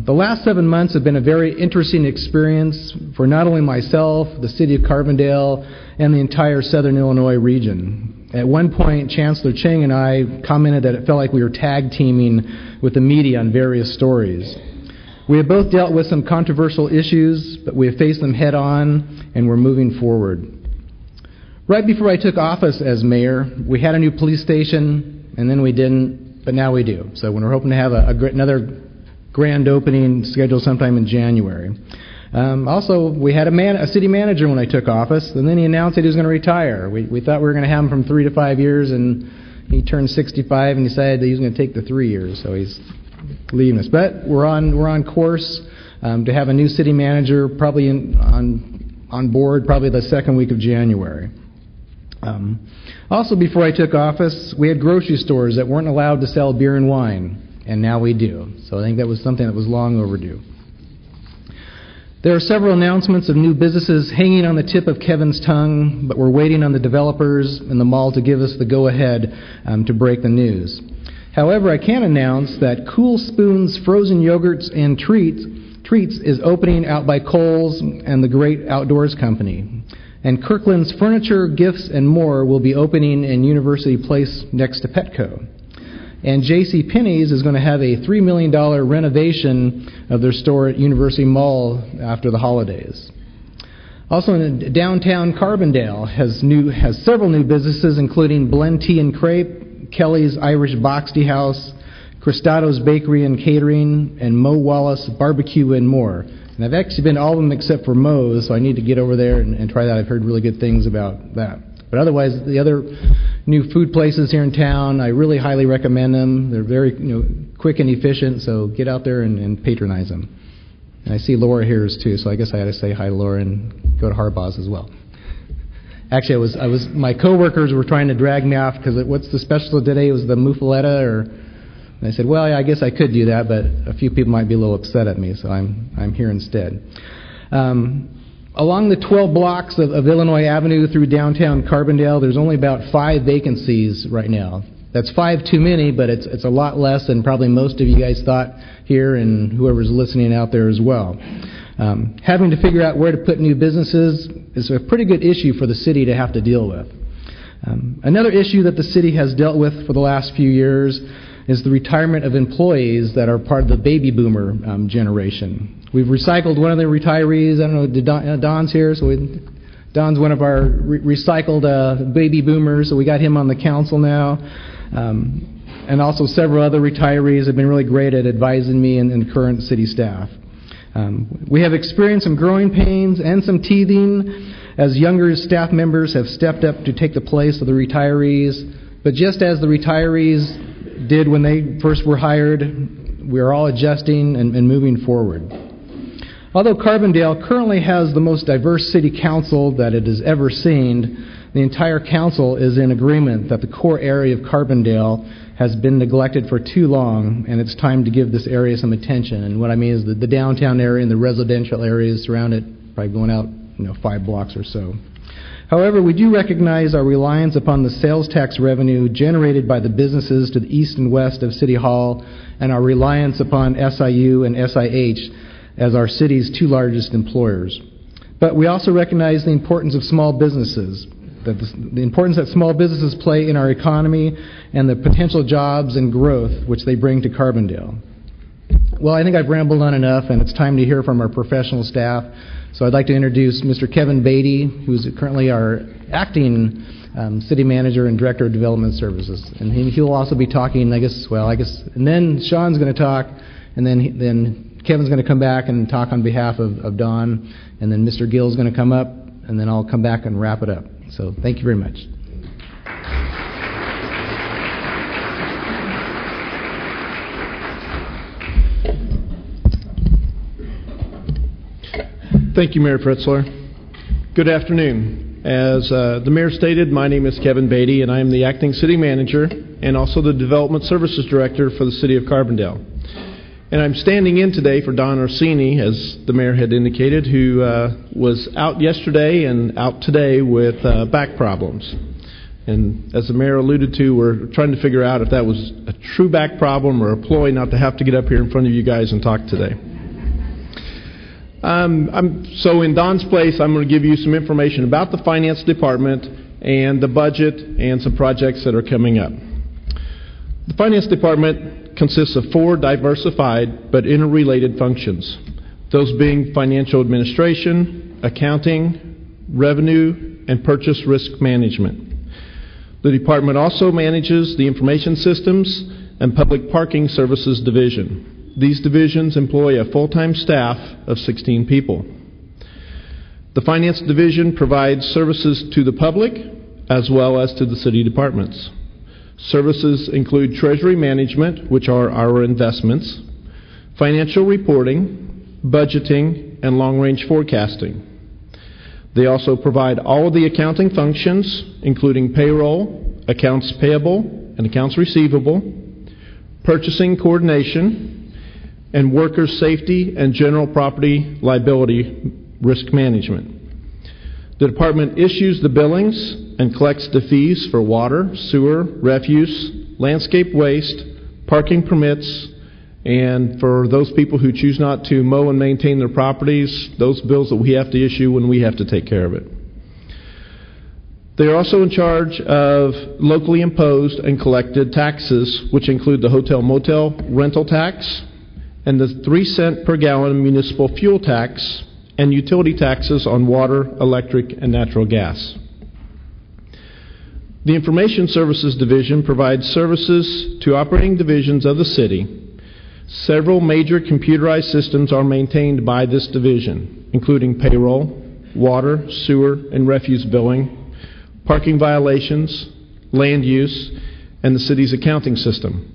The last 7 months have been a very interesting experience for not only myself, the city of Carbondale, and the entire Southern Illinois region. At one point, Chancellor Cheng and I commented that it felt like we were tag teaming with the media on various stories. We have both dealt with some controversial issues, but we have faced them head on, and we're moving forward. Right before I took office as mayor, we had a new police station, and then we didn't, but now we do. So we're hoping to have another grand opening scheduled sometime in January. Also, we had a city manager when I took office, and then he announced that he was going to retire. We thought we were going to have him from 3 to 5 years, and he turned 65 and decided that he was going to take the 3 years, so he's leaving us. But we're on course to have a new city manager probably on board probably the second week of January. Also, before I took office, we had grocery stores that weren't allowed to sell beer and wine, and now we do. So I think that was something that was long overdue. There are several announcements of new businesses hanging on the tip of Kevin's tongue, but we're waiting on the developers and the mall to give us the go-ahead to break the news. However, I can announce that Cool Spoon's Frozen Yogurts and Treats is opening out by Kohl's and the Great Outdoors Company. And Kirkland's Furniture, Gifts, and More will be opening in University Place next to Petco. And JCPenney's is going to have a $3 million renovation of their store at University Mall after the holidays. Also, in downtown Carbondale has several new businesses, including Blend Tea and Crepe, Kelly's Irish Box Tea House, Cristado's Bakery and Catering, and Mo Wallace Barbecue and More. And I've actually been to all of them except for Mo's, so I need to get over there and try that. I've heard really good things about that. But otherwise, the other new food places here in town, I really highly recommend them. They're very quick and efficient, so get out there and patronize them. And I see Laura here too, so I guess I had to say hi to Laura and go to Harbaugh's as well. Actually, my coworkers were trying to drag me off because what's the special today? It was the muffaletta, and I said, well, yeah, I guess I could do that, but a few people might be a little upset at me, so I'm here instead. Along the 12 blocks of Illinois Avenue through downtown Carbondale, there's only about 5 vacancies right now. That's 5 too many, but it's a lot less than probably most of you guys thought here and whoever's listening out there as well. Having to figure out where to put new businesses is a pretty good issue for the city to have to deal with. Another issue that the city has dealt with for the last few years is the retirement of employees that are part of the baby boomer generation. We've recycled one of the retirees. I don't know, Don's here, so Don's one of our recycled baby boomers, so we got him on the council now. And also several other retirees have been really great at advising me and current city staff. We have experienced some growing pains and some teething as younger staff members have stepped up to take the place of the retirees. But just as the retirees did when they first were hired, we are all adjusting and moving forward. Although Carbondale currently has the most diverse city council that it has ever seen, the entire council is in agreement that the core area of Carbondale has been neglected for too long, and it's time to give this area some attention. And what I mean is the downtown area and the residential areas around it, probably going out 5 blocks or so. However, we do recognize our reliance upon the sales tax revenue generated by the businesses to the east and west of City Hall, and our reliance upon SIU and SIH as our city's 2 largest employers. But we also recognize the importance of small businesses, the importance that small businesses play in our economy, and the potential jobs and growth which they bring to Carbondale. Well, I think I've rambled on enough, and it's time to hear from our professional staff. So I'd like to introduce Mr. Kevin Beatty, who's currently our acting city manager and director of development services. And he'll also be talking, and then Sean's going to talk, and then Kevin's going to come back and talk on behalf of Don, and then Mr. Gill's going to come up, and then I'll come back and wrap it up. So thank you very much. Thank you, Mayor Fritzler. Good afternoon. As the Mayor stated, my name is Kevin Beatty, and I am the Acting City Manager and also the Development Services Director for the City of Carbondale. And I'm standing in today for Don Orsini, as the Mayor had indicated, who was out yesterday and out today with back problems. And as the Mayor alluded to, we're trying to figure out if that was a true back problem or a ploy not to have to get up here in front of you guys and talk today. So in Don's place, I'm going to give you some information about the finance department and the budget and some projects that are coming up. The finance department consists of 4 diversified but interrelated functions, those being financial administration, accounting, revenue, and purchase risk management. The department also manages the information systems and public parking services division. These divisions employ a full-time staff of 16 people. The finance division provides services to the public as well as to the city departments. Services include treasury management, which are our investments, financial reporting, budgeting, and long-range forecasting. They also provide all of the accounting functions, including payroll, accounts payable, and accounts receivable, purchasing coordination, and worker safety and general property liability risk management. The department issues the billings and collects the fees for water, sewer, refuse, landscape waste, parking permits, and for those people who choose not to mow and maintain their properties, those bills that we have to issue when we have to take care of it. They are also in charge of locally imposed and collected taxes, which include the hotel-motel rental tax and the 3-cent per gallon municipal fuel tax and utility taxes on water, electric, and natural gas. The Information Services Division provides services to operating divisions of the city. Several major computerized systems are maintained by this division, including payroll, water, sewer, and refuse billing, parking violations, land use, and the city's accounting system.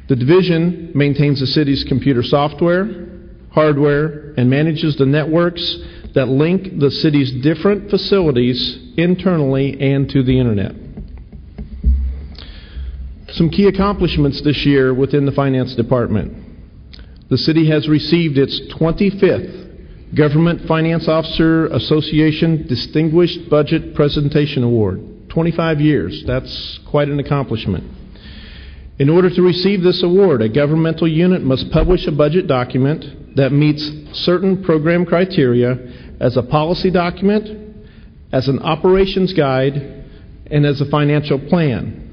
The division maintains the city's computer software, hardware, and manages the networks that link the city's different facilities internally and to the internet. Some key accomplishments this year within the Finance Department. The city has received its 25th Government Finance Officer Association Distinguished Budget Presentation Award. 25 years. That's quite an accomplishment. In order to receive this award, a governmental unit must publish a budget document that meets certain program criteria as a policy document, as an operations guide, and as a financial plan.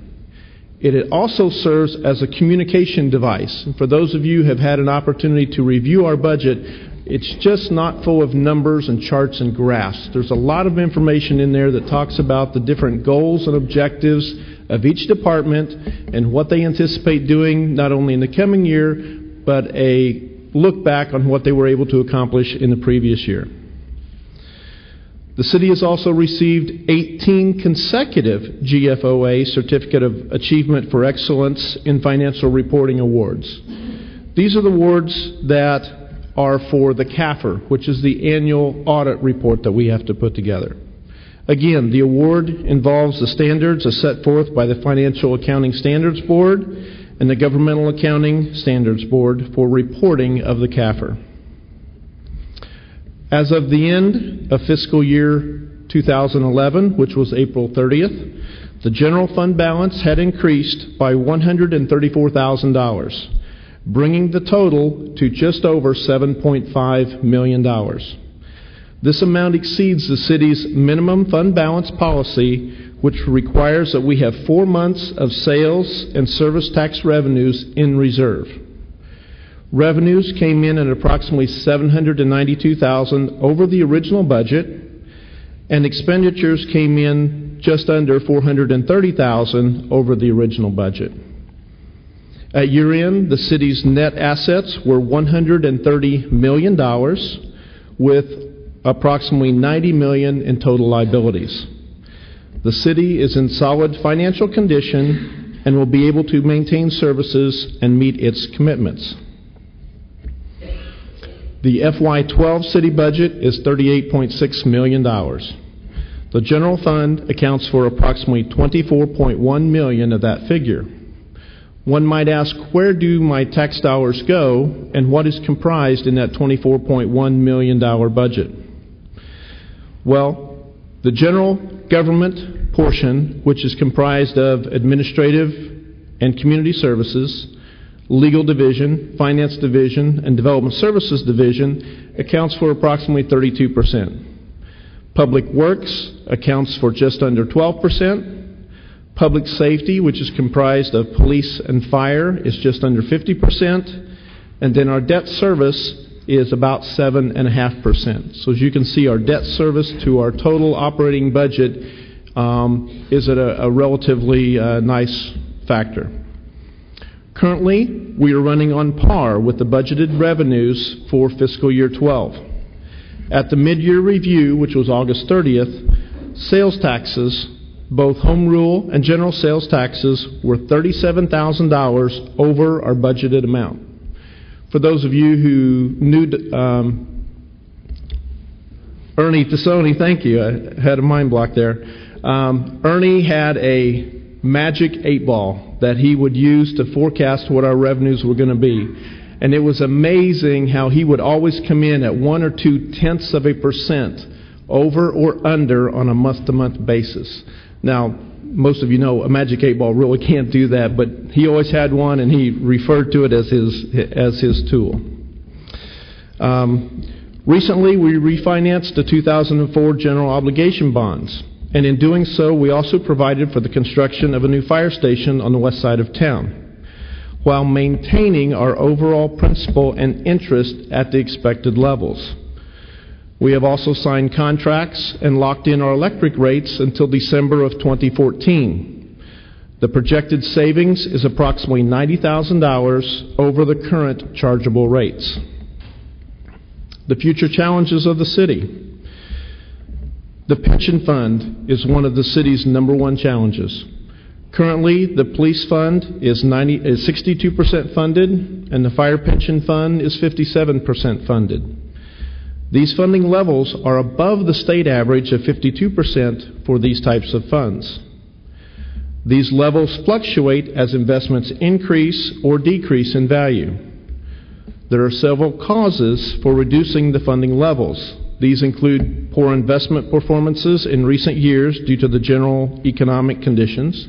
It also serves as a communication device. And for those of you who have had an opportunity to review our budget, it's just not full of numbers and charts and graphs. There's a lot of information in there that talks about the different goals and objectives of each department and what they anticipate doing not only in the coming year, but a look back on what they were able to accomplish in the previous year. The city has also received 18 consecutive GFOA Certificate of Achievement for Excellence in Financial Reporting Awards. These are the awards that are for the CAFR, which is the annual audit report that we have to put together. Again, the award involves the standards as set forth by the Financial Accounting Standards Board and the Governmental Accounting Standards Board for reporting of the CAFR. As of the end of fiscal year 2011, which was April 30th, the general fund balance had increased by $134,000, bringing the total to just over $7.5 million. This amount exceeds the city's minimum fund balance policy, which requires that we have 4 months of sales and service tax revenues in reserve. Revenues came in at approximately $792,000 over the original budget, and expenditures came in just under $430,000 over the original budget. At year-end, the city's net assets were $130 million, with approximately $90 million in total liabilities. The city is in solid financial condition and will be able to maintain services and meet its commitments. The FY12 city budget is $38.6 million. The general fund accounts for approximately $24.1 million of that figure. One might ask, where do my tax dollars go and what is comprised in that $24.1 million budget? Well, the general government portion, which is comprised of administrative and community services, Legal Division, Finance Division, and Development Services Division accounts for approximately 32%. Public Works accounts for just under 12%. Public Safety, which is comprised of police and fire, is just under 50%. And then our debt service is about 7.5%. So as you can see, our debt service to our total operating budget is at a relatively nice factor. Currently, we are running on par with the budgeted revenues for fiscal year 12. At the mid-year review, which was August 30th, sales taxes, both home rule and general sales taxes, were $37,000 over our budgeted amount. For those of you who knew Ernie Tassoni, thank you, I had a mind block there. Ernie had a magic 8-ball that he would use to forecast what our revenues were going to be. And it was amazing how he would always come in at 1 or 2/10% over or under on a month-to-month basis. Now, most of you know a magic 8-ball really can't do that, but he always had one, and he referred to it as his tool. Recently, we refinanced the 2004 general obligation bonds, and in doing so, we also provided for the construction of a new fire station on the west side of town, while maintaining our overall principal and interest at the expected levels. We have also signed contracts and locked in our electric rates until December of 2014. The projected savings is approximately $90,000 over the current chargeable rates. The future challenges of the city. The pension fund is one of the city's #1 challenges. Currently, the police fund is 62% funded, and the fire pension fund is 57% funded. These funding levels are above the state average of 52% for these types of funds. These levels fluctuate as investments increase or decrease in value. There are several causes for reducing the funding levels. These include poor investment performances in recent years due to the general economic conditions,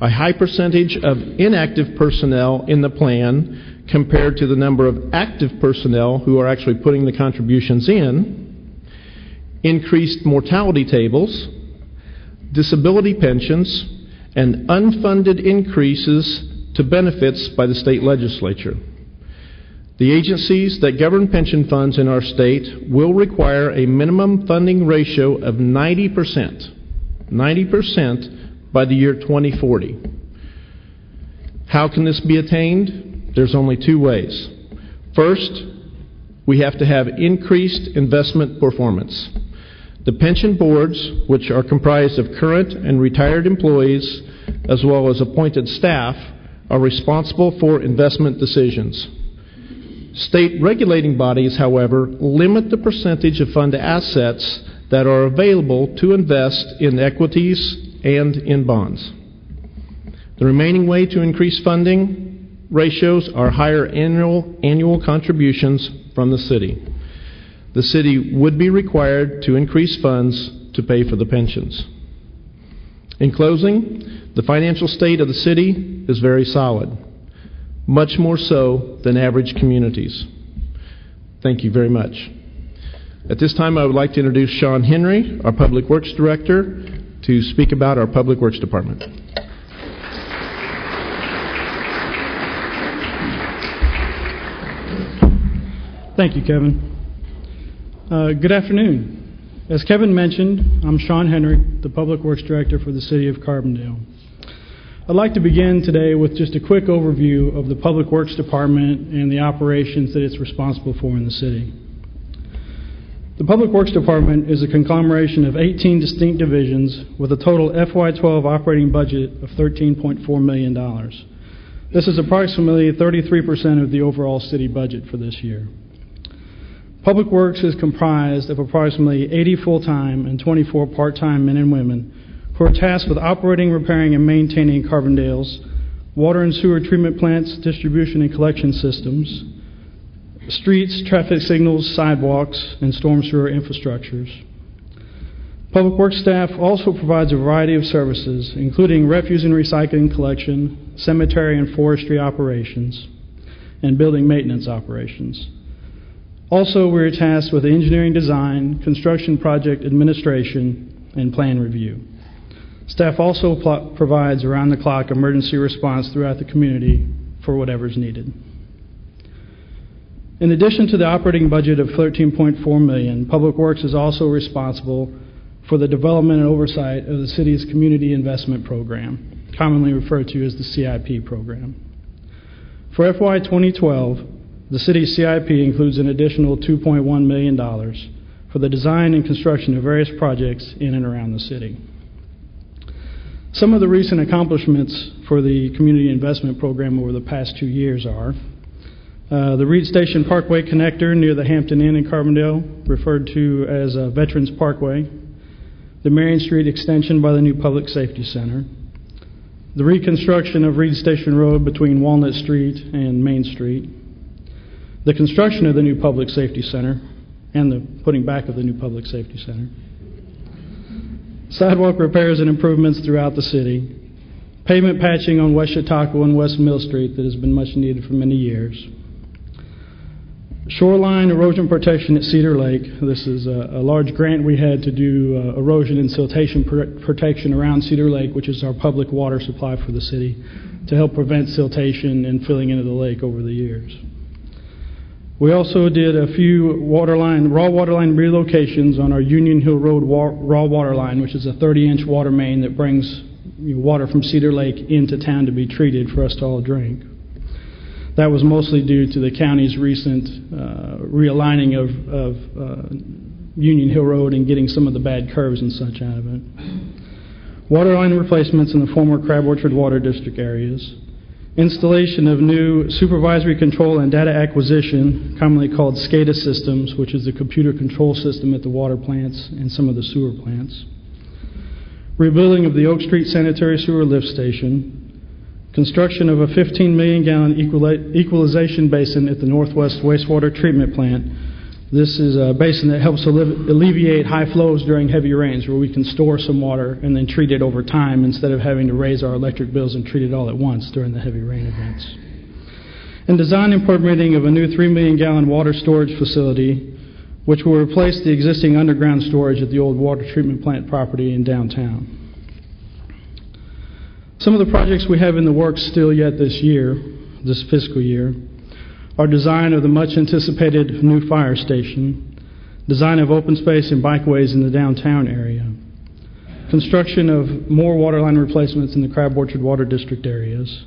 a high percentage of inactive personnel in the plan compared to the number of active personnel who are actually putting the contributions in, increased mortality tables, disability pensions, and unfunded increases to benefits by the state legislature. The agencies that govern pension funds in our state will require a minimum funding ratio of 90% by the year 2040. How can this be attained? There's only 2 ways. First, we have to have increased investment performance. The pension boards, which are comprised of current and retired employees, as well as appointed staff, are responsible for investment decisions. State regulating bodies, however, limit the percentage of fund assets that are available to invest in equities and in bonds. The remaining way to increase funding ratios are higher annual contributions from the city. The city would be required to increase funds to pay for the pensions. In closing, the financial state of the city is very solid, much more so than average communities. Thank you very much. At this time, I would like to introduce Sean Henry, our Public Works Director, to speak about our Public Works Department. Thank you, Kevin. Good afternoon. As Kevin mentioned, I'm Sean Henry, the Public Works Director for the City of Carbondale. I'd like to begin today with just a quick overview of the Public Works Department and the operations that it's responsible for in the city. The Public Works Department is a conglomeration of 18 distinct divisions with a total FY12 operating budget of $13.4 million. This is approximately 33% of the overall city budget for this year. Public Works is comprised of approximately 80 full-time and 24 part-time men and women who are tasked with operating, repairing, and maintaining Carbondale's water and sewer treatment plants, distribution and collection systems, streets, traffic signals, sidewalks, and storm sewer infrastructures. Public Works staff also provides a variety of services, including refuse and recycling collection, cemetery and forestry operations, and building maintenance operations. Also, we're tasked with engineering design, construction project administration, and plan review. Staff also provides around-the-clock emergency response throughout the community for whatever's needed. In addition to the operating budget of $13.4 million, Public Works is also responsible for the development and oversight of the city's Community Investment Program, commonly referred to as the CIP program. For FY 2012, the city's CIP includes an additional $2.1 million for the design and construction of various projects in and around the city. Some of the recent accomplishments for the Community Investment Program over the past 2 years are the Reed Station Parkway connector near the Hampton Inn in Carbondale, referred to as Veterans Parkway, the Marion Street extension by the new Public Safety Center, the reconstruction of Reed Station Road between Walnut Street and Main Street, the construction of the new Public Safety Center, and the putting back of the new Public Safety Center, sidewalk repairs and improvements throughout the city, pavement patching on West Chautauqua and West Mill Street that has been much needed for many years, shoreline erosion protection at Cedar Lake. This is a large grant we had to do erosion and siltation protection around Cedar Lake, which is our public water supply for the city, to help prevent siltation and filling into the lake over the years. We also did a few raw water line relocations on our Union Hill Road raw water line, which is a 30-inch water main that brings water from Cedar Lake into town to be treated for us to all drink. That was mostly due to the county's recent realigning of Union Hill Road and getting some of the bad curves and such out of it. Water line replacements in the former Crab Orchard Water District areas. Installation of new supervisory control and data acquisition, commonly called SCADA systems, which is the computer control system at the water plants and some of the sewer plants. Rebuilding of the Oak Street Sanitary Sewer Lift Station. Construction of a 15 million gallon equalization basin at the Northwest Wastewater Treatment Plant. This is a basin that helps alleviate high flows during heavy rains, where we can store some water and then treat it over time instead of having to raise our electric bills and treat it all at once during the heavy rain events. And design and permitting of a new 3 million gallon water storage facility, which will replace the existing underground storage at the old water treatment plant property in downtown. Some of the projects we have in the works still yet this fiscal year, are design of the much anticipated new fire station, design of open space and bikeways in the downtown area, construction of more water line replacements in the Crab Orchard Water District areas,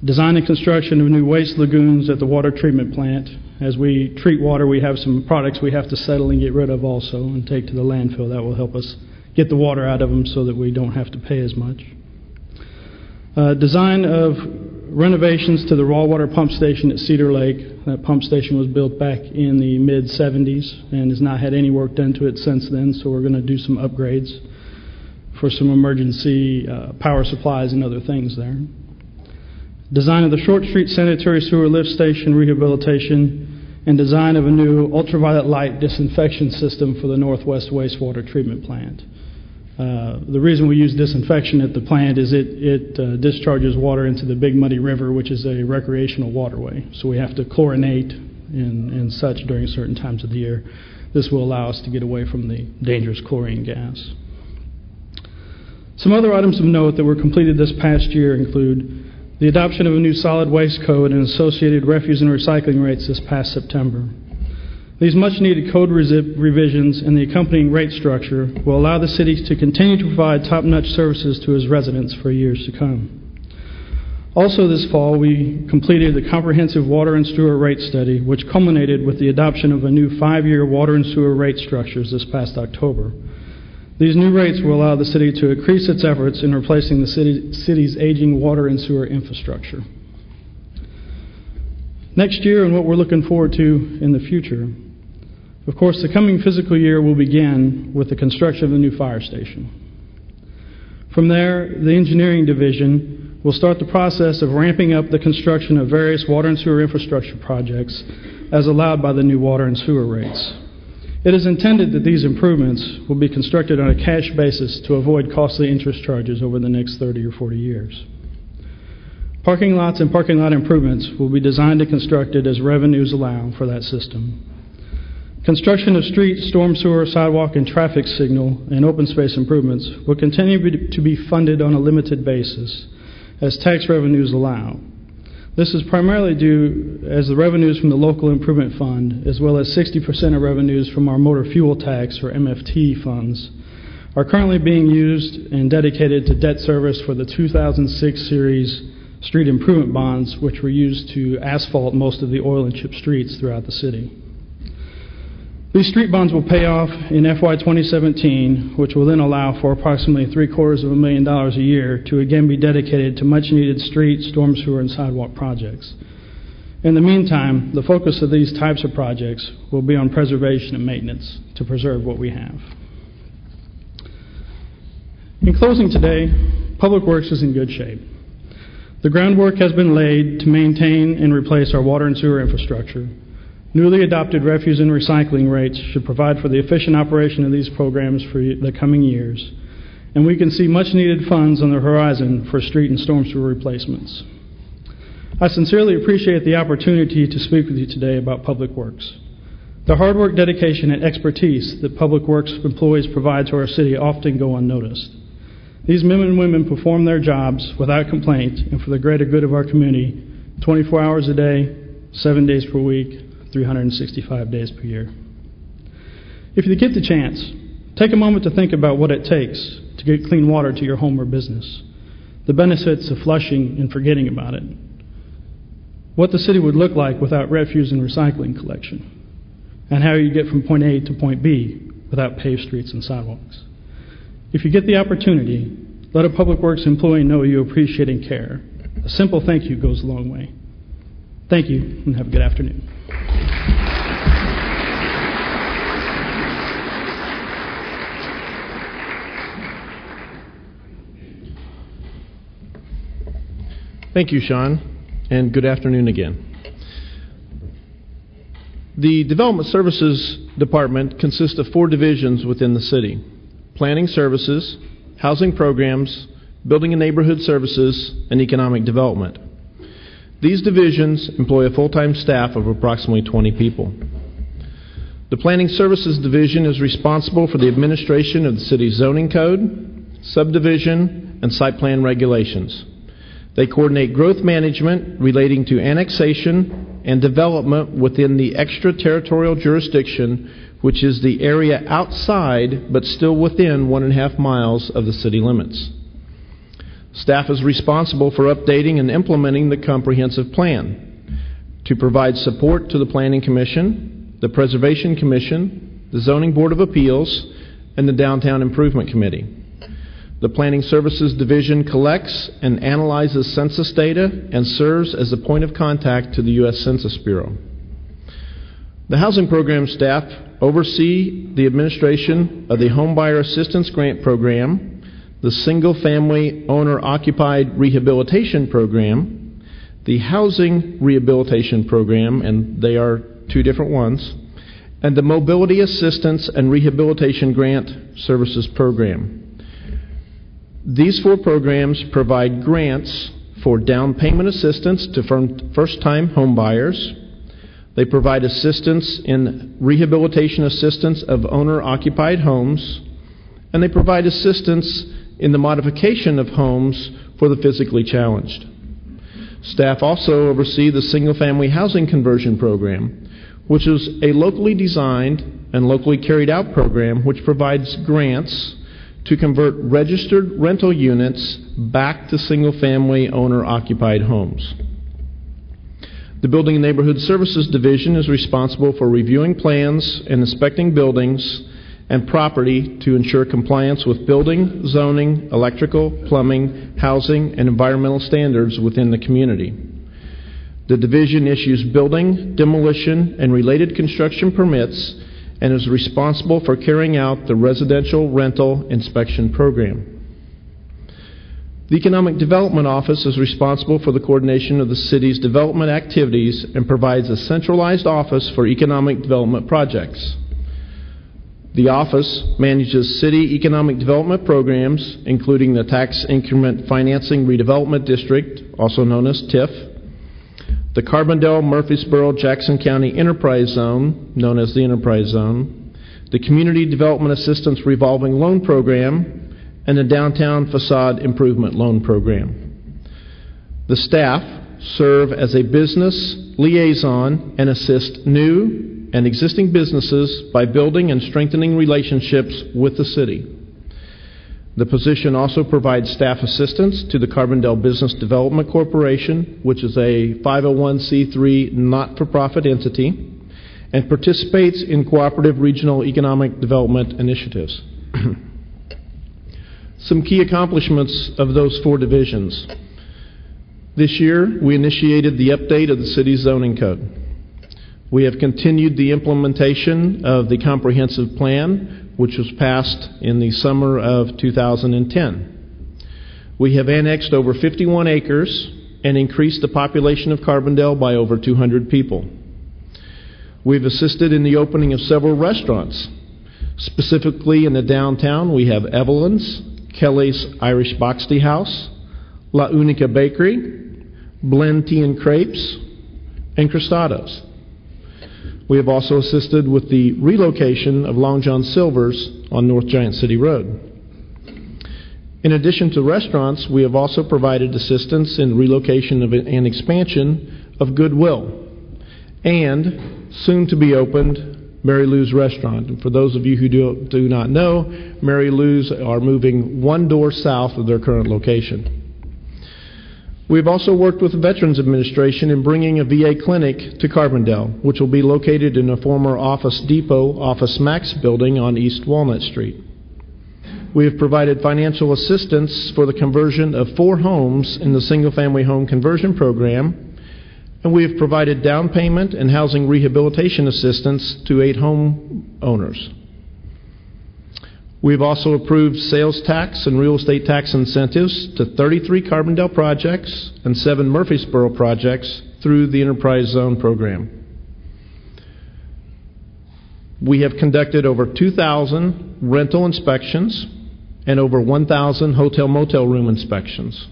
design and construction of new waste lagoons at the water treatment plant. As we treat water, we have some products we have to settle and get rid of also and take to the landfill. That will help us get the water out of them so that we don't have to pay as much. Design of renovations to the raw water pump station at Cedar Lake. That pump station was built back in the mid-'70s and has not had any work done to it since then, so we're going to do some upgrades for some emergency power supplies and other things there. Design of the Short Street Sanitary Sewer Lift Station rehabilitation and design of a new ultraviolet light disinfection system for the Northwest Wastewater Treatment Plant. The reason we use disinfection at the plant is it discharges water into the Big Muddy River, which is a recreational waterway. So we have to chlorinate and such during certain times of the year. This will allow us to get away from the dangerous chlorine gas. Some other items of note that were completed this past year include the adoption of a new solid waste code and associated refuse and recycling rates this past September. These much-needed code revisions and the accompanying rate structure will allow the city to continue to provide top-notch services to its residents for years to come. Also this fall, we completed the comprehensive water and sewer rate study, which culminated with the adoption of a new 5-year water and sewer rate structures this past October. These new rates will allow the city to increase its efforts in replacing the city's aging water and sewer infrastructure. Next year, and what we're looking forward to in the future, of course, the coming fiscal year will begin with the construction of the new fire station. From there, the engineering division will start the process of ramping up the construction of various water and sewer infrastructure projects as allowed by the new water and sewer rates. It is intended that these improvements will be constructed on a cash basis to avoid costly interest charges over the next 30 or 40 years. Parking lots and parking lot improvements will be designed and constructed as revenues allow for that system. Construction of street, storm sewer, sidewalk, and traffic signal and open space improvements will continue to be funded on a limited basis as tax revenues allow. This is primarily due as the revenues from the local improvement fund, as well as 60% of revenues from our motor fuel tax, or MFT funds, are currently being used and dedicated to debt service for the 2006 series street improvement bonds, which were used to asphalt most of the oil and chip streets throughout the city. These street bonds will pay off in FY 2017, which will then allow for approximately $750,000 a year to again be dedicated to much-needed street, storm sewer, and sidewalk projects. In the meantime, the focus of these types of projects will be on preservation and maintenance to preserve what we have. In closing today, Public Works is in good shape. The groundwork has been laid to maintain and replace our water and sewer infrastructure. Newly adopted refuse and recycling rates should provide for the efficient operation of these programs for the coming years, and we can see much needed funds on the horizon for street and storm sewer replacements. I sincerely appreciate the opportunity to speak with you today about Public Works. The hard work, dedication, and expertise that Public Works employees provide to our city often go unnoticed. These men and women perform their jobs without complaint and for the greater good of our community 24 hours a day, 7 days per week, 365 days per year. If you get the chance, take a moment to think about what it takes to get clean water to your home or business, the benefits of flushing and forgetting about it, what the city would look like without refuse and recycling collection, and how you get from point A to point B without paved streets and sidewalks. If you get the opportunity, let a Public Works employee know you appreciate and care. A simple thank you goes a long way. Thank you, and have a good afternoon. Thank you, Sean, and good afternoon again. The Development Services Department consists of 4 divisions within the city: Planning Services, Housing Programs, Building and Neighborhood Services, and Economic Development. These divisions employ a full-time staff of approximately 20 people. The Planning Services Division is responsible for the administration of the city's zoning code, subdivision, and site plan regulations. They coordinate growth management relating to annexation and development within the extraterritorial jurisdiction, which is the area outside but still within 1.5 miles of the city limits. Staff is responsible for updating and implementing the comprehensive plan to provide support to the Planning Commission, the Preservation Commission, the Zoning Board of Appeals, and the Downtown Improvement Committee. The Planning Services Division collects and analyzes census data and serves as a point of contact to the U.S. Census Bureau. The Housing Program staff oversee the administration of the Homebuyer Assistance Grant Program, the Single Family Owner Occupied Rehabilitation Program, the Housing Rehabilitation Program, and they are 2 different ones, and the Mobility Assistance and Rehabilitation Grant Services Program. These 4 programs provide grants for down payment assistance to first-time home buyers. They provide assistance in rehabilitation assistance of owner-occupied homes, and they provide assistance in the modification of homes for the physically challenged. Staff also oversee the Single-Family Housing Conversion Program, which is a locally designed and locally carried out program which provides grants to convert registered rental units back to single-family owner-occupied homes. The Building and Neighborhood Services Division is responsible for reviewing plans and inspecting buildings and property to ensure compliance with building, zoning, electrical, plumbing, housing, and environmental standards within the community. The division issues building, demolition, and related construction permits and is responsible for carrying out the residential rental inspection program. The Economic Development Office is responsible for the coordination of the city's development activities and provides a centralized office for economic development projects. The office manages city economic development programs, including the Tax Increment Financing Redevelopment District, also known as TIF, the Carbondale, Murfreesboro, Jackson County Enterprise Zone, known as the Enterprise Zone, the Community Development Assistance Revolving Loan Program, and the Downtown Facade Improvement Loan Program. The staff serve as a business liaison and assist new and existing businesses by building and strengthening relationships with the city. The position also provides staff assistance to the Carbondale Business Development Corporation, which is a 501c3 not-for-profit entity, and participates in cooperative regional economic development initiatives. Some key accomplishments of those four divisions. This year, we initiated the update of the city's zoning code. We have continued the implementation of the comprehensive plan, which was passed in the summer of 2010. We have annexed over 51 acres and increased the population of Carbondale by over 200 people. We've assisted in the opening of several restaurants. Specifically in the downtown, we have Evelyn's, Kelly's Irish Box Tea House, La Unica Bakery, Blend Tea and Crepes, and Cristados. We have also assisted with the relocation of Long John Silver's on North Giant City Road. In addition to restaurants, we have also provided assistance in relocation and expansion of Goodwill and soon to be opened Mary Lou's Restaurant. And for those of you who do not know, Mary Lou's are moving one door south of their current location. We've also worked with the Veterans Administration in bringing a VA clinic to Carbondale, which will be located in a former Office Depot, Office Max building on East Walnut Street. We have provided financial assistance for the conversion of 4 homes in the single-family home conversion program, and we have provided down payment and housing rehabilitation assistance to 8 home owners. We've also approved sales tax and real estate tax incentives to 33 Carbondale projects and 7 Murfreesboro projects through the Enterprise Zone program. We have conducted over 2,000 rental inspections and over 1,000 hotel-motel room inspections.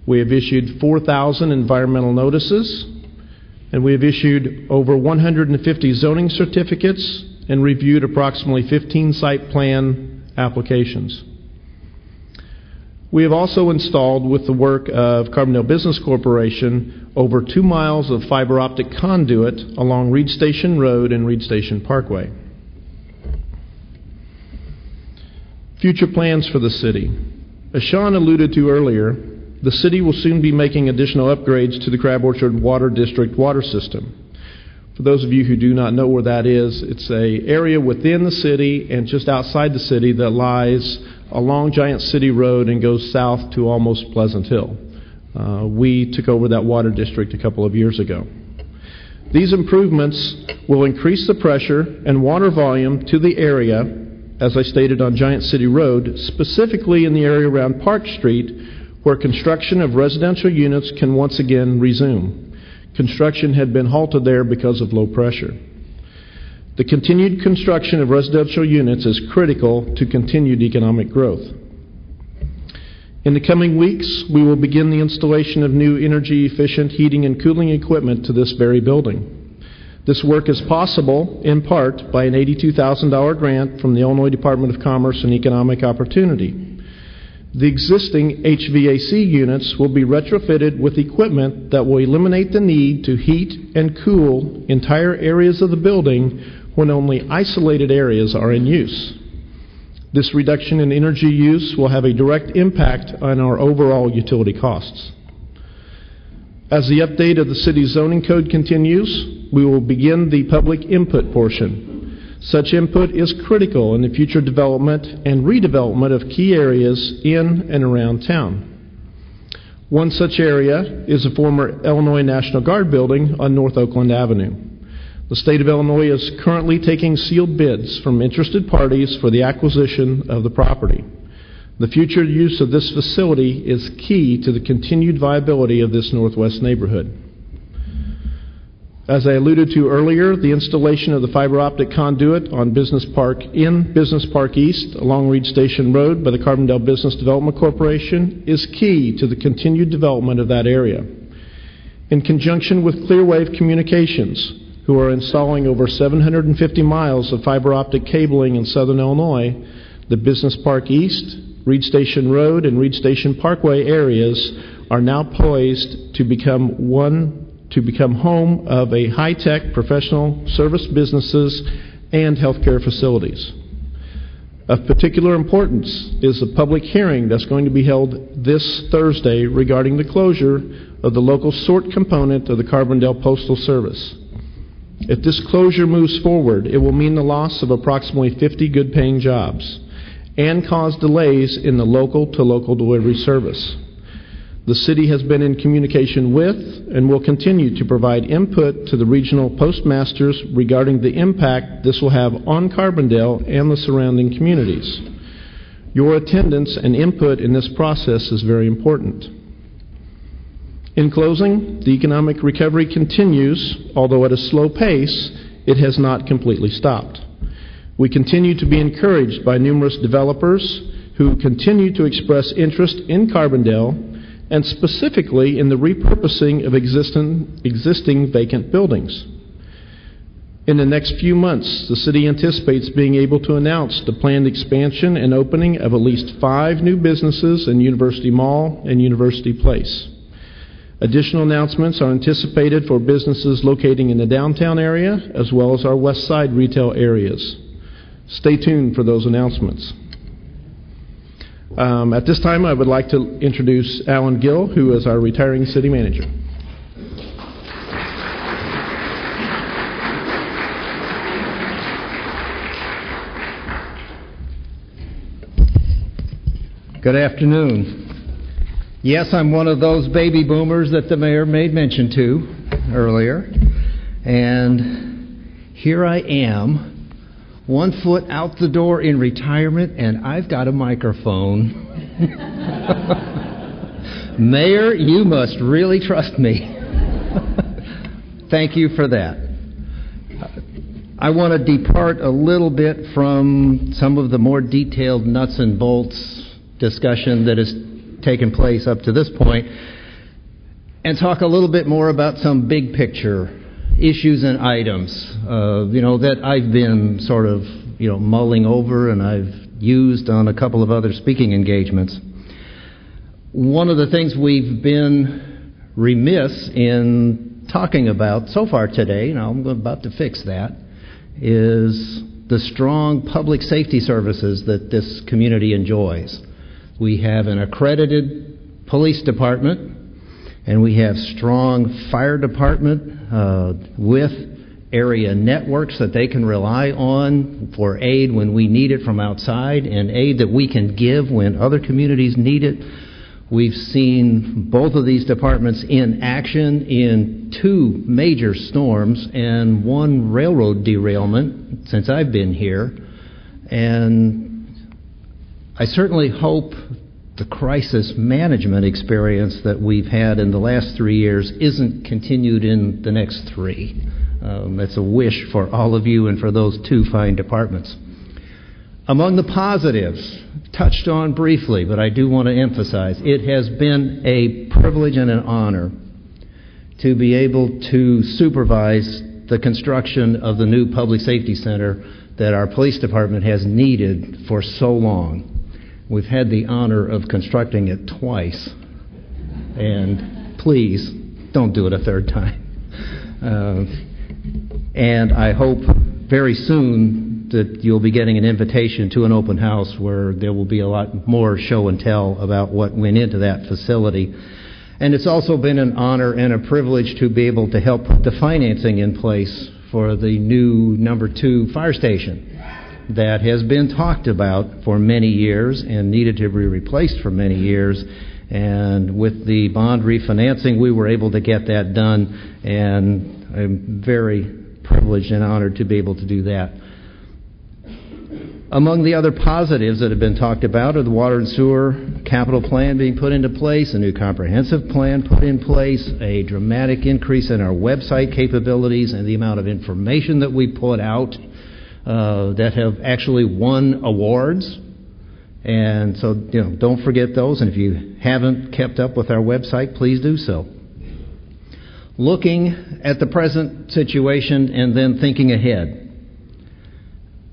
We have issued 4,000 environmental notices, and we have issued over 150 zoning certificates and reviewed approximately 15 site plan applications. We have also installed, with the work of Carbondale Business Corporation, over 2 miles of fiber optic conduit along Reed Station Road and Reed Station Parkway. Future plans for the city. As Sean alluded to earlier, the city will soon be making additional upgrades to the Crab Orchard Water District water system. For those of you who do not know where that is, it's an area within the city and just outside the city that lies along Giant City Road and goes south to almost Pleasant Hill. We took over that water district a couple of years ago. These improvements will increase the pressure and water volume to the area, as I stated, on Giant City Road, specifically in the area around Park Street, where construction of residential units can once again resume. Construction had been halted there because of low pressure. The continued construction of residential units is critical to continued economic growth. In the coming weeks, we will begin the installation of new energy-efficient heating and cooling equipment to this very building. This work is possible, in part, by an $82,000 grant from the Illinois Department of Commerce and Economic Opportunity. The existing HVAC units will be retrofitted with equipment that will eliminate the need to heat and cool entire areas of the building when only isolated areas are in use. This reduction in energy use will have a direct impact on our overall utility costs. As the update of the city's zoning code continues, we will begin the public input portion. Such input is critical in the future development and redevelopment of key areas in and around town. One such area is the former Illinois National Guard building on North Oakland Avenue. The state of Illinois is currently taking sealed bids from interested parties for the acquisition of the property. The future use of this facility is key to the continued viability of this Northwest neighborhood. As I alluded to earlier, the installation of the fiber optic conduit in Business Park East along Reed Station Road by the Carbondale Business Development Corporation is key to the continued development of that area. In conjunction with Clearwave Communications, who are installing over 750 miles of fiber optic cabling in southern Illinois, the Business Park East, Reed Station Road, and Reed Station Parkway areas are now poised to become home of a high-tech professional service businesses and healthcare facilities. Of particular importance is the public hearing that's going to be held this Thursday regarding the closure of the local sort component of the Carbondale Postal Service. If this closure moves forward, it will mean the loss of approximately 50 good-paying jobs and cause delays in the local-to-local delivery service. The city has been in communication with and will continue to provide input to the regional postmasters regarding the impact this will have on Carbondale and the surrounding communities. Your attendance and input in this process is very important. In closing, the economic recovery continues, although at a slow pace, it has not completely stopped. We continue to be encouraged by numerous developers who continue to express interest in Carbondale and specifically in the repurposing of existing vacant buildings. In the next few months, the city anticipates being able to announce the planned expansion and opening of at least 5 new businesses in University Mall and University Place. Additional announcements are anticipated for businesses locating in the downtown area as well as our west side retail areas. Stay tuned for those announcements. At this time, I would like to introduce Alan Gill, who is our retiring city manager. Good afternoon. Yes, I'm one of those baby boomers that the mayor made mention to earlier. And here I am, 1 foot out the door in retirement, and I've got a microphone. Mayor, you must really trust me. Thank you for that. I want to depart a little bit from some of the more detailed nuts and bolts discussion that has taken place up to this point and talk a little bit more about some big picture issues and items, that I've been sort of, mulling over and I've used on a couple of other speaking engagements. One of the things we've been remiss in talking about so far today, and I'm about to fix that, is the strong public safety services that this community enjoys. We have an accredited police department, and we have strong fire department with area networks that they can rely on for aid when we need it from outside and aid that we can give when other communities need it. We've seen both of these departments in action in 2 major storms and 1 railroad derailment since I've been here. And I certainly hope the crisis management experience that we've had in the last 3 years isn't continued in the next 3. That's a wish for all of you and for those 2 fine departments. Among the positives, touched on briefly, but I do want to emphasize, it has been a privilege and an honor to be able to supervise the construction of the new public safety center that our police department has needed for so long. We've had the honor of constructing it twice, and please don't do it a third time. And I hope very soon that you'll be getting an invitation to an open house where there will be a lot more show and tell about what went into that facility. And it's also been an honor and a privilege to be able to help put the financing in place for the new number 2 fire station that has been talked about for many years and needed to be replaced for many years. And with the bond refinancing, we were able to get that done, and I'm very privileged and honored to be able to do that. Among the other positives that have been talked about are the water and sewer capital plan being put into place, a new comprehensive plan put in place, a dramatic increase in our website capabilities and the amount of information that we put out that have actually won awards. And so, don't forget those. And if you haven't kept up with our website, please do so. Looking at the present situation and then thinking ahead.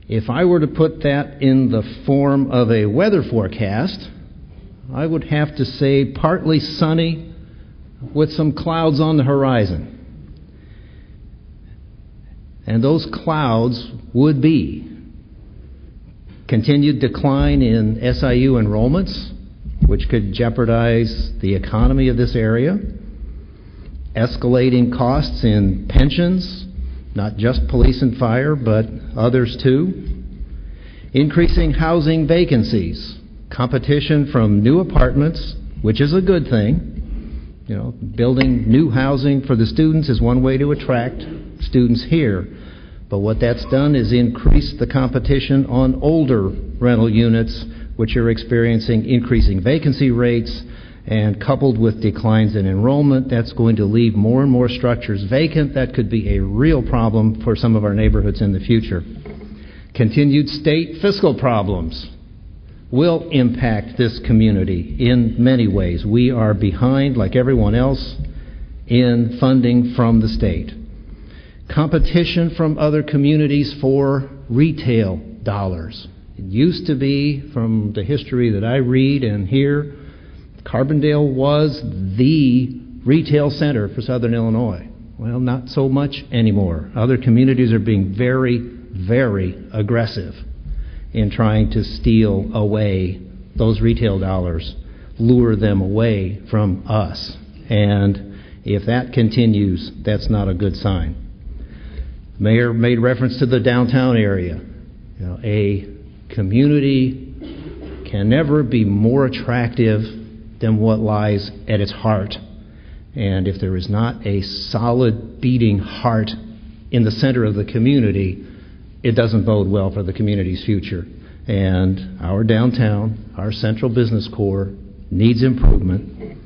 If I were to put that in the form of a weather forecast, I would have to say partly sunny with some clouds on the horizon. And those clouds would be continued decline in SIU enrollments, which could jeopardize the economy of this area, escalating costs in pensions, not just police and fire, but others too. Increasing housing vacancies, competition from new apartments, which is a good thing. Building new housing for the students is one way to attract students here. But what that's done is increase the competition on older rental units, which are experiencing increasing vacancy rates, and coupled with declines in enrollment, that's going to leave more and more structures vacant. That could be a real problem for some of our neighborhoods in the future. Continued state fiscal problems will impact this community in many ways. We are behind, like everyone else, in funding from the state. Competition from other communities for retail dollars. It used to be, from the history that I read and hear, Carbondale was the retail center for Southern Illinois. Well, not so much anymore. Other communities are being very, very aggressive in trying to steal away those retail dollars, lure them away from us. And if that continues, that's not a good sign. Mayor made reference to the downtown area. A community can never be more attractive than what lies at its heart. And if there is not a solid beating heart in the center of the community, it doesn't bode well for the community's future. And our downtown, our central business core, needs improvement.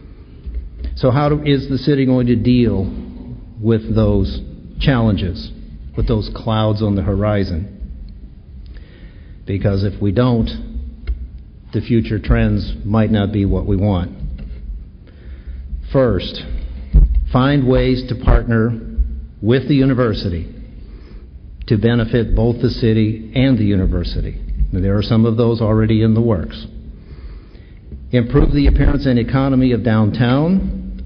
So how is the city going to deal with those challenges, with those clouds on the horizon? Because if we don't, the future trends might not be what we want. First, find ways to partner with the university to benefit both the city and the university. There are some of those already in the works. Improve the appearance and economy of downtown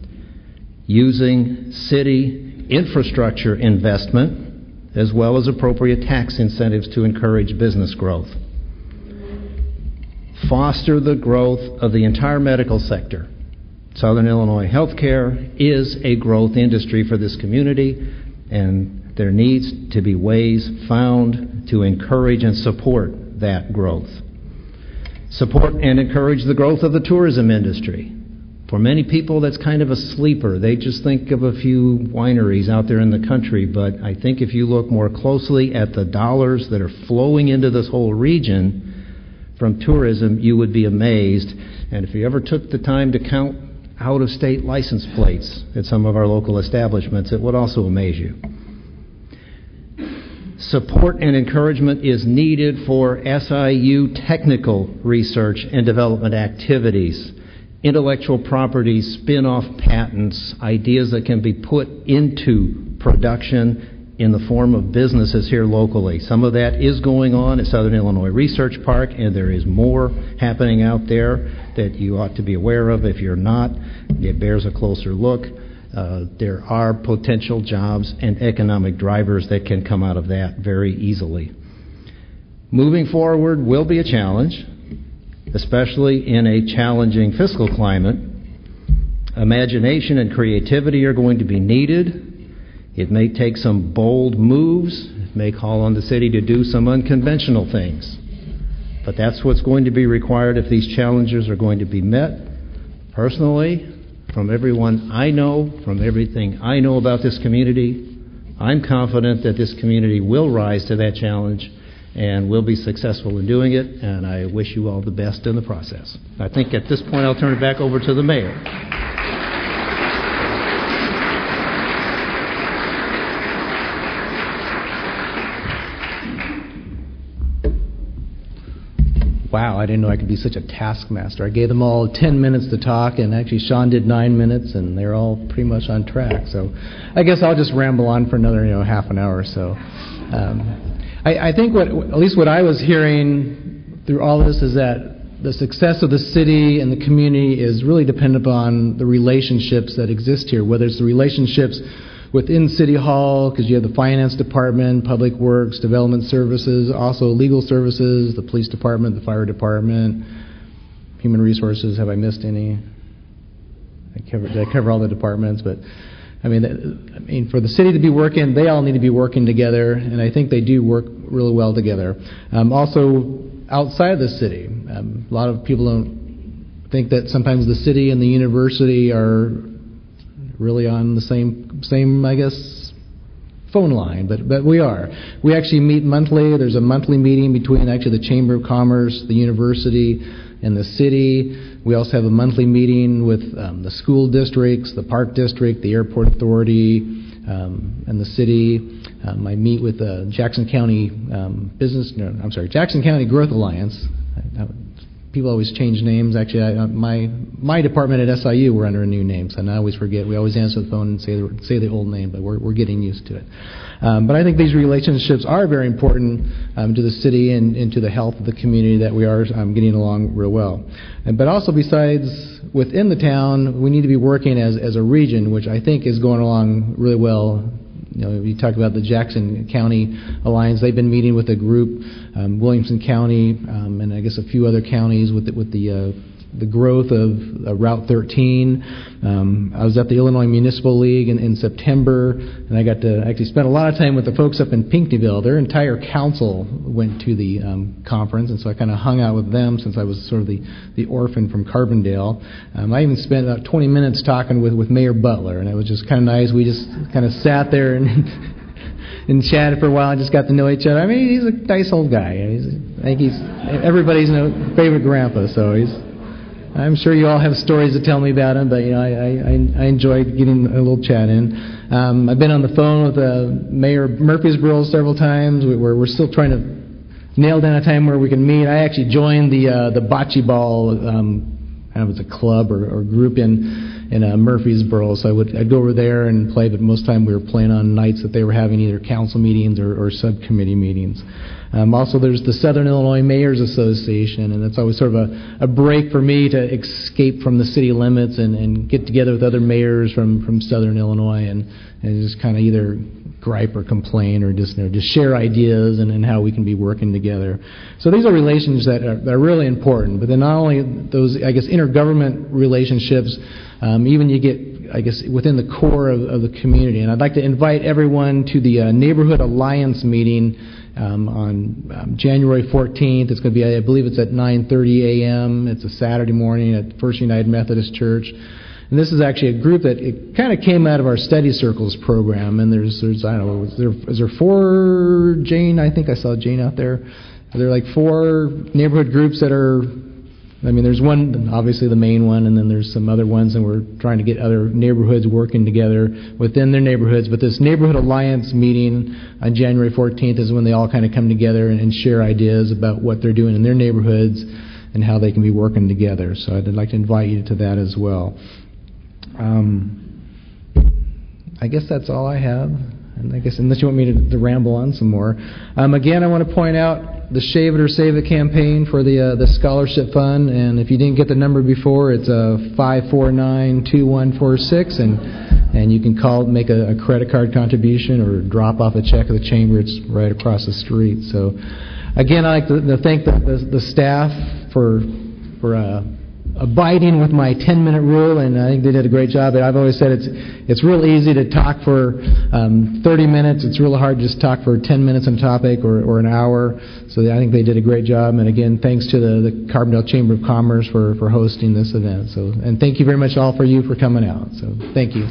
using city infrastructure investment as well as appropriate tax incentives to encourage business growth. Foster the growth of the entire medical sector. Southern Illinois healthcare is a growth industry for this community, and there needs to be ways found to encourage and support that growth. Support and encourage the growth of the tourism industry. For many people, that's kind of a sleeper. They just think of a few wineries out there in the country, but I think if you look more closely at the dollars that are flowing into this whole region from tourism, you would be amazed. And if you ever took the time to count out-of-state license plates at some of our local establishments, it would also amaze you. Support and encouragement is needed for SIU technical research and development activities, intellectual property, spin-off patents, ideas that can be put into production in the form of businesses here locally. Some of that is going on at Southern Illinois Research Park, and there is more happening out there that you ought to be aware of. If you're not, it bears a closer look. There are potential jobs and economic drivers that can come out of that very easily. Moving forward will be a challenge, especially in a challenging fiscal climate. Imagination and creativity are going to be needed. It may take some bold moves. It may call on the city to do some unconventional things. But that's what's going to be required if these challenges are going to be met. Personally, from everyone I know, from everything I know about this community, I'm confident that this community will rise to that challenge and we'll be successful in doing it, and I wish you all the best in the process. I think at this point I'll turn it back over to the mayor. Wow, I didn't know I could be such a taskmaster. I gave them all 10 minutes to talk, and actually Sean did 9 minutes, and they're all pretty much on track. So I guess I'll just ramble on for another half an hour or so. I think at least what I was hearing through all this is that the success of the city and the community is really dependent upon the relationships that exist here, whether it's the relationships within City Hall, because you have the Finance Department, Public Works, Development Services, also Legal Services, the Police Department, the Fire Department, Human Resources. Have I missed any? Did I cover all the departments? But I mean, for the city to be working, they all need to be working together, and I think they do work really well together. Also, outside of the city, a lot of people don't think that sometimes the city and the university are really on the same, I guess, phone line, but we are. We actually meet monthly. There's a monthly meeting between actually the Chamber of Commerce, the university, and the city. We also have a monthly meeting with the school districts, the park district, the airport authority, and the city. I meet with the Jackson County Jackson County Growth Alliance. People always change names. Actually, my department at SIU, we're under a new name, so I always forget. We always answer the phone and say the old name, but we're getting used to it. But I think these relationships are very important to the city and to the health of the community, that we are getting along real well. But also, besides within the town, we need to be working as a region, which I think is going along really well. You talk about the Jackson County Alliance. They've been meeting with a group, Williamson County, and I guess a few other counties with the growth of Route 13. I was at the Illinois Municipal League in September, and I got to actually spend a lot of time with the folks up in Pinckneyville. Their entire council went to the conference, and so I kind of hung out with them since I was sort of the orphan from Carbondale. I even spent about 20 minutes talking with Mayor Butler, and it was just kind of nice. We just kind of sat there and chatted for a while and just got to know each other. I mean, he's a nice old guy. I think he's everybody's favorite grandpa, so I'm sure you all have stories to tell me about him, but I enjoyed getting a little chat in. I've been on the phone with Mayor Murfreesboro several times. We're still trying to nail down a time where we can meet. I actually joined the bocce ball, I don't know if it's a club or group in Murfreesboro, so I'd go over there and play, but most of the time we were playing on nights that they were having either council meetings or subcommittee meetings. Also, there's the Southern Illinois Mayors Association, and it's always sort of a break for me to escape from the city limits and get together with other mayors from Southern Illinois and just kind of either gripe or complain or just share ideas and how we can be working together. So these are relations that are really important. But then not only those, I guess, intergovernment relationships, even you get, I guess, within the core of the community. And I'd like to invite everyone to the Neighborhood Alliance meeting on January 14th. It's going to be, I believe it's at 9:30 a.m. It's a Saturday morning at First United Methodist Church. And this is actually a group that it kind of came out of our Study Circles program. And there's I don't know, is there 4, Jane? I think I saw Jane out there. Are there like 4 neighborhood groups that are, I mean, there's one, obviously the main one, and then there's some other ones, and we're trying to get other neighborhoods working together within their neighborhoods. But this Neighborhood Alliance meeting on January 14th is when they all kind of come together and share ideas about what they're doing in their neighborhoods and how they can be working together. So I'd like to invite you to that as well. I guess that's all I have. And I guess unless you want me to ramble on some more. Again, I want to point out the Shave It or Save It campaign for the scholarship fund. And if you didn't get the number before, it's 549-2146, and you can call, make a credit card contribution or drop off a check at the chamber. It's right across the street. So again, I'd like to thank the staff for abiding with my 10-minute rule, and I think they did a great job. I've always said it's real easy to talk for 30 minutes. It's really hard to just talk for 10 minutes on a topic or an hour. So I think they did a great job. And again, thanks to the Carbondale Chamber of Commerce for hosting this event. So, and thank you very much all for coming out. So thank you.